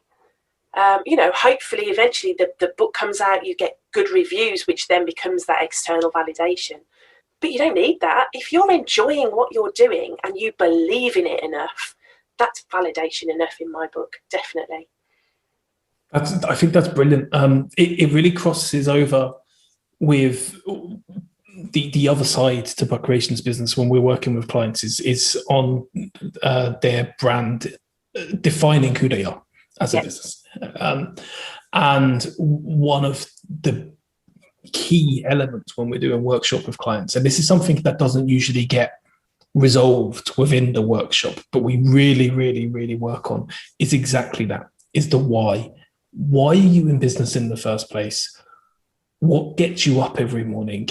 Hopefully eventually the book comes out, you get good reviews, which then becomes that external validation. But you don't need that. If you're enjoying what you're doing and you believe in it enough, that's validation enough in my book, definitely. I think that's brilliant. It really crosses over with the other side to Buck Creations business when we're working with clients is on their brand, defining who they are as a business. And one of the key elements when we're doing workshop with clients, and this is something that doesn't usually get resolved within the workshop, but we really, really, really work on, is exactly that, is the why. Why are you in business in the first place? What gets you up every morning?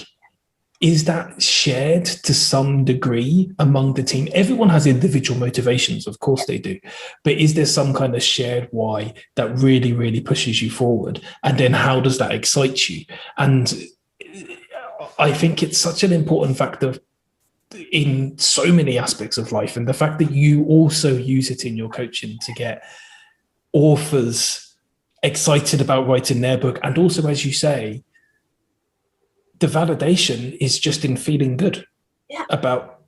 Is that shared to some degree among the team? Everyone has individual motivations, of course they do, but is there some kind of shared why that really, really pushes you forward? And then how does that excite you? And I think it's such an important factor in so many aspects of life, and the fact that you also use it in your coaching to get authors excited about writing their book, and also, as you say, the validation is just in feeling good about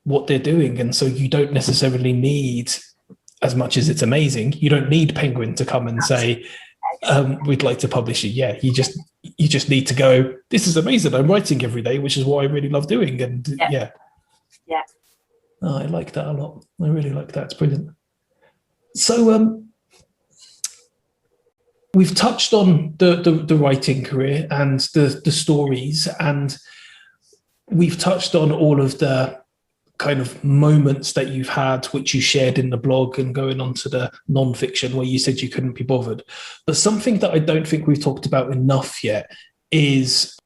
what they're doing. And so you don't necessarily need, as much as it's amazing, you don't need Penguin to come and say, we'd like to publish it. Yeah, you just need to go, this is amazing, I'm writing every day, which is what I really love doing. And yeah. Oh, I like that a lot. I really like that. It's brilliant. So we've touched on the writing career and the stories, and we've touched on all of the kind of moments that you've had, which you shared in the blog and going on to the non-fiction where you said you couldn't be bothered. But something that I don't think we've talked about enough yet is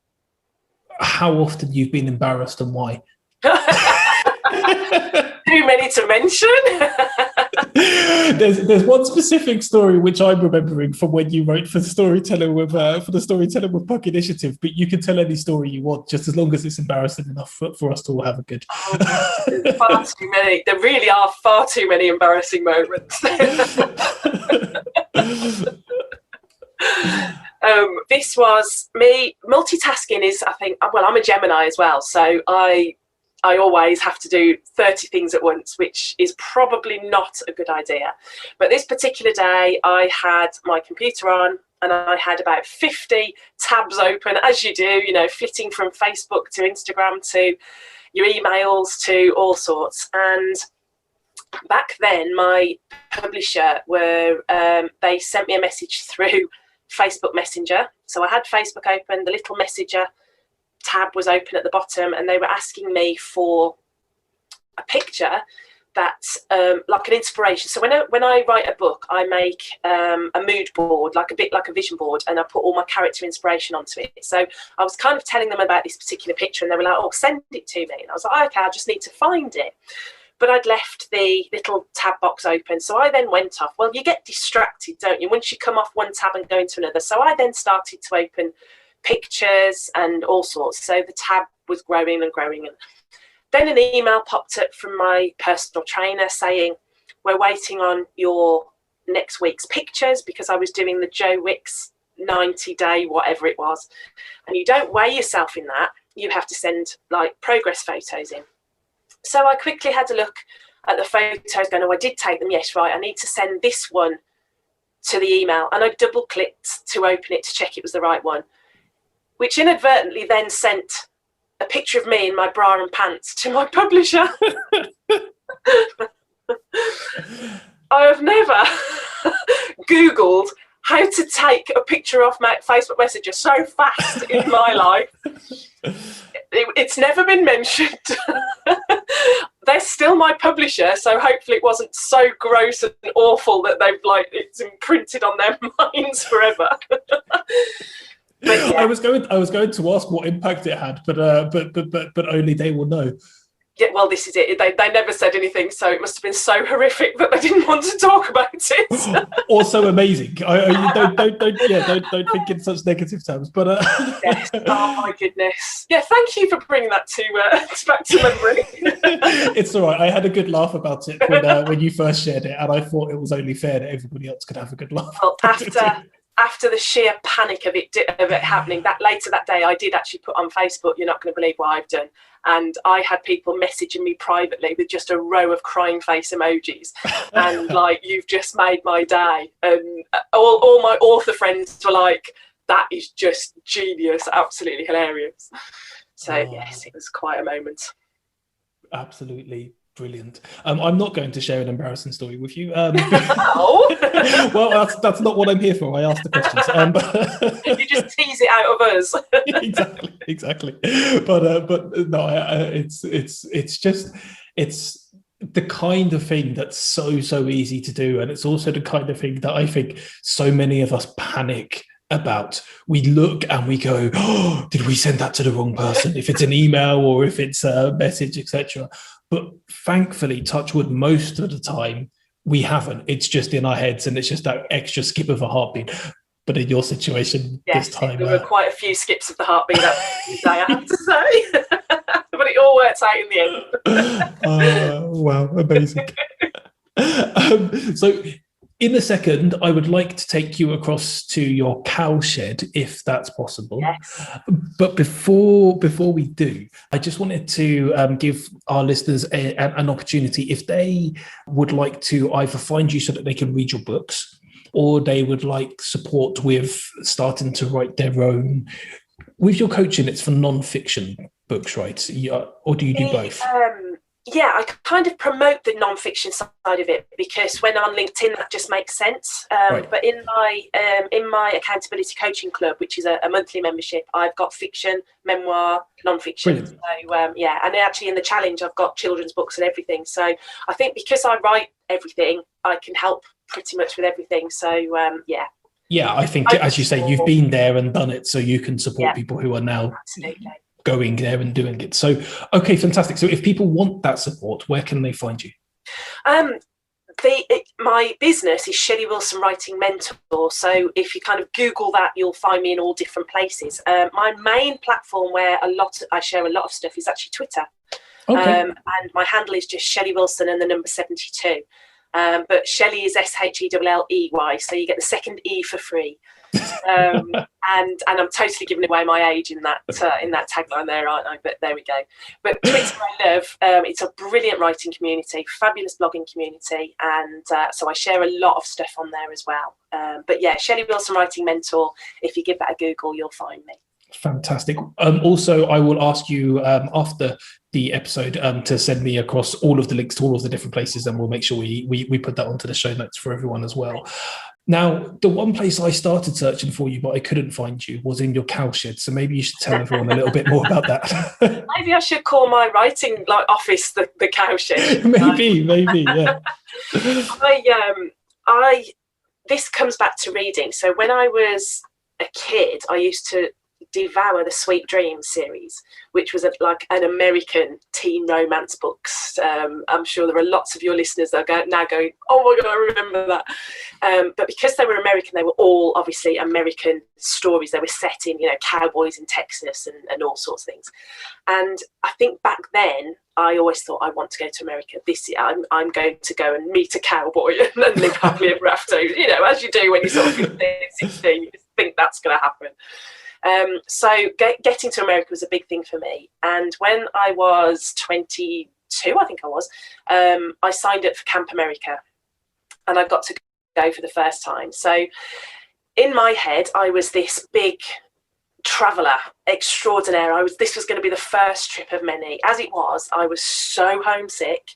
how often you've been embarrassed and why. Too many to mention. There's one specific story which I'm remembering from when you wrote for the Storytelling with Puck Initiative, but you can tell any story you want, just as long as it's embarrassing enough for us to all have a good. There's far too many. There really are far too many embarrassing moments. This was me. Multitasking is, I think, well, I'm a Gemini as well, so I always have to do 30 things at once, which is probably not a good idea. But this particular day, I had my computer on and I had about 50 tabs open, as you do, flitting from Facebook to Instagram to your emails to all sorts. And back then, my publisher they sent me a message through Facebook Messenger. So I had Facebook open, the little messenger tab was open at the bottom, and they were asking me for a picture that's like an inspiration. So when I write a book, I make a mood board, a bit like a vision board, and I put all my character inspiration onto it. So I was kind of telling them about this particular picture, and they were like, oh, send it to me. And I was like, okay, I just need to find it. But I'd left the little tab box open. So I then went off. Well, you get distracted, don't you, once you come off one tab and go into another. So I then started to open pictures and all sorts. So the tab was growing and growing. And then an email popped up from my personal trainer saying, we're waiting on your next week's pictures, because I was doing the Joe Wicks 90-day, whatever it was. And you don't weigh yourself in that. You have to send progress photos in. So I quickly had a look at the photos going, oh, I did take them. Yes, right. I need to send this one to the email, and I double clicked to open it to check it was the right one, which inadvertently then sent a picture of me in my bra and pants to my publisher. I have never Googled how to take a picture off my Facebook Messenger so fast in my life. It's never been mentioned. They're still my publisher, so hopefully it wasn't so gross and awful that it's imprinted on their minds forever. But yeah. I was going to ask what impact it had, but only they will know. Yeah, well, this is it. They never said anything, so it must have been so horrific that they didn't want to talk about it. Also amazing. Don't think in such negative terms. But yes. Oh my goodness. Yeah, thank you for bringing that back to memory. It's all right. I had a good laugh about it when you first shared it, and I thought it was only fair that everybody else could have a good laugh. Well, after the sheer panic of it happening, later that day, I did actually put on Facebook, "You're not going to believe what I've done." And I had people messaging me privately with just a row of crying face emojis, and "You've just made my day." And all my author friends were like, "That is just genius, absolutely hilarious." So yes, it was quite a moment. Absolutely brilliant. I'm not going to share an embarrassing story with you. Oh. Well, that's not what I'm here for. I asked the questions. You just tease it out of us. Exactly. But no, it's the kind of thing that's so easy to do, and it's also the kind of thing that I think so many of us panic about. We look and we go, "Oh, did we send that to the wrong person?" If it's an email or if it's a message, etc. But thankfully, touch wood, most of the time we haven't. It's just in our heads, and it's just that extra skip of a heartbeat. But in your situation, yes, this time, there were quite a few skips of the heartbeat that day, I have to say. But it all works out in the end. Wow, amazing. So in a second, I would like to take you across to your cowshed, if that's possible. Yes. But before we do, I just wanted to give our listeners an opportunity, if they would like to either find you so that they can read your books, or they would like support with starting to write their own. With your coaching, it's for non-fiction books, right? Or do you do both? Yeah, I kind of promote the non-fiction side of it, because when I'm on LinkedIn, that just makes sense. Right. But in my accountability coaching club, which is a monthly membership, I've got fiction, memoir, non-fiction. Brilliant. So and actually in the challenge, I've got children's books and everything. So I think because I write everything, I can help pretty much with everything. So yeah. Yeah, I think, as you say, you've been there and done it, so you can support people who are now absolutely going there and doing it. So, okay, fantastic. So if people want that support, where can they find you? My business is Shelley Wilson Writing Mentor. So if you kind of Google that, you'll find me in all different places. My main platform where I share a lot of stuff is actually Twitter. Okay. And my handle is just Shelley Wilson and the number 72. But Shelley is Shelley, so you get the second E for free. And I'm totally giving away my age in that tagline there, aren't I? But there we go. But Twitter I love. It's a brilliant writing community, fabulous blogging community, and so I share a lot of stuff on there as well. But yeah, Shelley Wilson Writing Mentor. If you give that a Google, you'll find me. Fantastic. Also, I will ask you after the episode to send me across all of the links to all of the different places, and we'll make sure we put that onto the show notes for everyone as well. Now, the one place I started searching for you, but I couldn't find you, was in your cowshed. So maybe you should tell everyone a little bit more about that. Maybe I should call my writing office the cowshed. Maybe, yeah. This comes back to reading. So when I was a kid, I used to devour the Sweet Dreams series, which was an American teen romance books. I'm sure there are lots of your listeners that are now going, "Oh my God, I remember that." But because they were American, they were all obviously American stories. They were set in, cowboys in Texas and all sorts of things. And I think back then, I always thought, I want to go to America. I'm going to go and meet a cowboy and live happily ever after. As you do when you're sort of 15, 16, you just think that's going to happen. So getting to America was a big thing for me. And when I was 22, I think I was, I signed up for Camp America. And I got to go for the first time. So in my head, I was this big traveller extraordinaire. This was going to be the first trip of many. As it was, I was so homesick.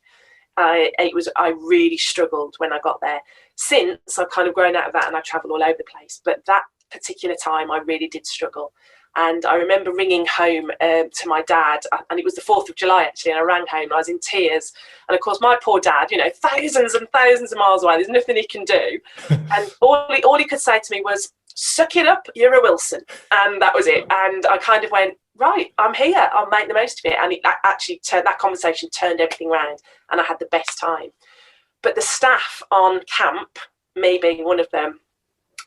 I really struggled when I got there. Since I've kind of grown out of that and I travel all over the place, but that particular time I really did struggle. And I remember ringing home to my dad, and it was the 4th of July actually, and I rang home and I was in tears. And of course, my poor dad, thousands and thousands of miles away, there's nothing he can do. And all he could say to me was, "Suck it up, you're a Wilson." And that was it. And I kind of went, right, I'm here, I'll make the most of it. And it actually that conversation turned everything around, and I had the best time. But the staff on camp, me being one of them,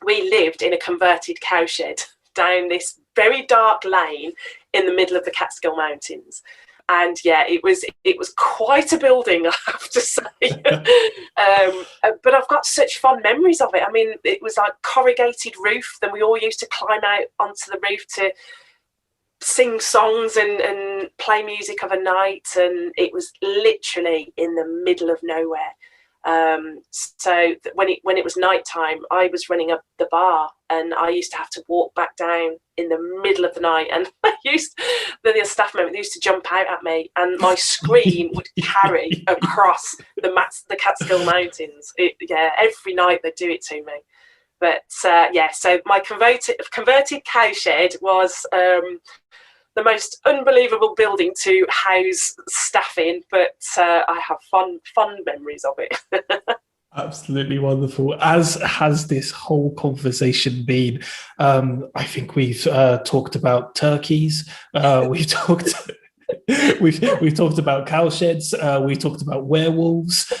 we lived in a converted cowshed down this very dark lane in the middle of the Catskill Mountains. And yeah, it was quite a building, I have to say. But I've got such fond memories of it. I mean, it was like corrugated roof. Then we all used to climb out onto the roof to sing songs and play music of a night. And it was literally in the middle of nowhere. So when it was nighttime, I was running up the bar, and I used to have to walk back down in the middle of the night, and the staff member used to jump out at me, and my scream would carry across the Catskill Mountains. Every night they'd do it to me. But so my converted cowshed was the most unbelievable building to house staff in, but I have fond memories of it. Absolutely wonderful, as has this whole conversation been. I think we've talked about turkeys, we've talked about cowsheds, we talked about werewolves.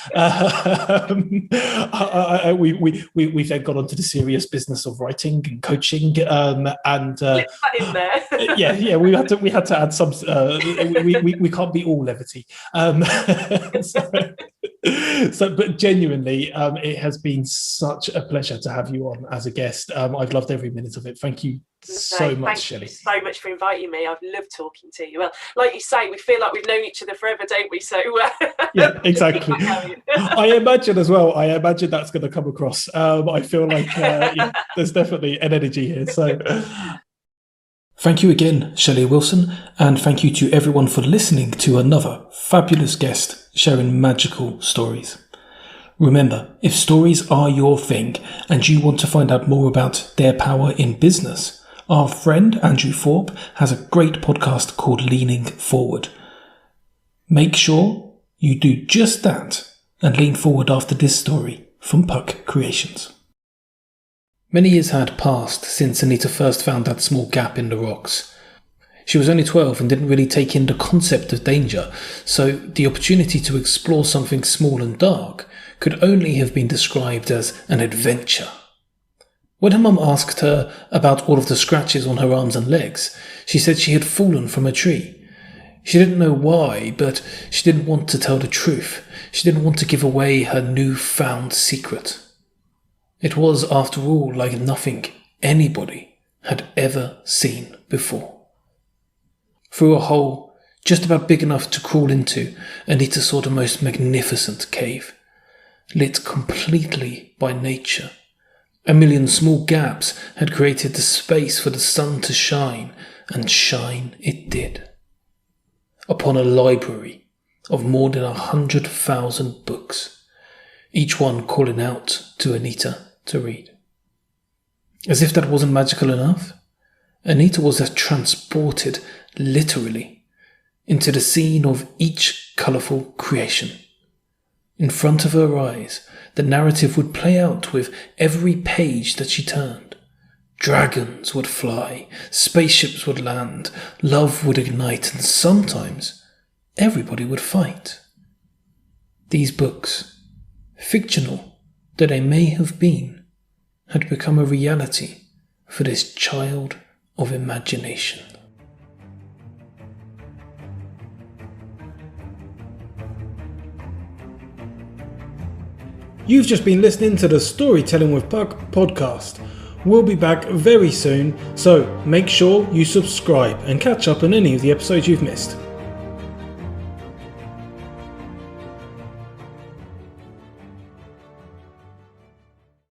We've then got onto the serious business of writing and coaching, and that in there. we had to add some. We can't be all levity. But genuinely, it has been such a pleasure to have you on as a guest. I've loved every minute of it. Thank you so much, Shelley. Thank you so much for inviting me. I've loved talking to you. Well, like you say, we feel like we've known each other forever, don't we? So yeah, exactly. I imagine as well. That's going to come across. I feel like there's definitely an energy here. So. Thank you again, Shelley Wilson, and thank you to everyone for listening to another fabulous guest sharing magical stories. Remember, if stories are your thing and you want to find out more about their power in business, our friend Andrew Thorpe has a great podcast called Leaning Forward. Make sure you do just that and lean forward after this story from Puck Creations. Many years had passed since Anita first found that small gap in the rocks. She was only 12 and didn't really take in the concept of danger, so the opportunity to explore something small and dark could only have been described as an adventure. When her mum asked her about all of the scratches on her arms and legs, she said she had fallen from a tree. She didn't know why, but she didn't want to tell the truth. She didn't want to give away her newfound secret. It was, after all, like nothing anybody had ever seen before. Through a hole just about big enough to crawl into, Anita saw the most magnificent cave, lit completely by nature. A million small gaps had created the space for the sun to shine, and shine it did. Upon a library of more than 100,000 books, each one calling out to Anita to read. As if that wasn't magical enough, Anita was transported, literally, into the scene of each colourful creation. In front of her eyes, the narrative would play out with every page that she turned. Dragons would fly, spaceships would land, love would ignite, and sometimes everybody would fight. These books, fictional that they may have been, had become a reality for this child of imagination. You've just been listening to the Storytelling with Puck podcast. We'll be back very soon, so make sure you subscribe and catch up on any of the episodes you've missed.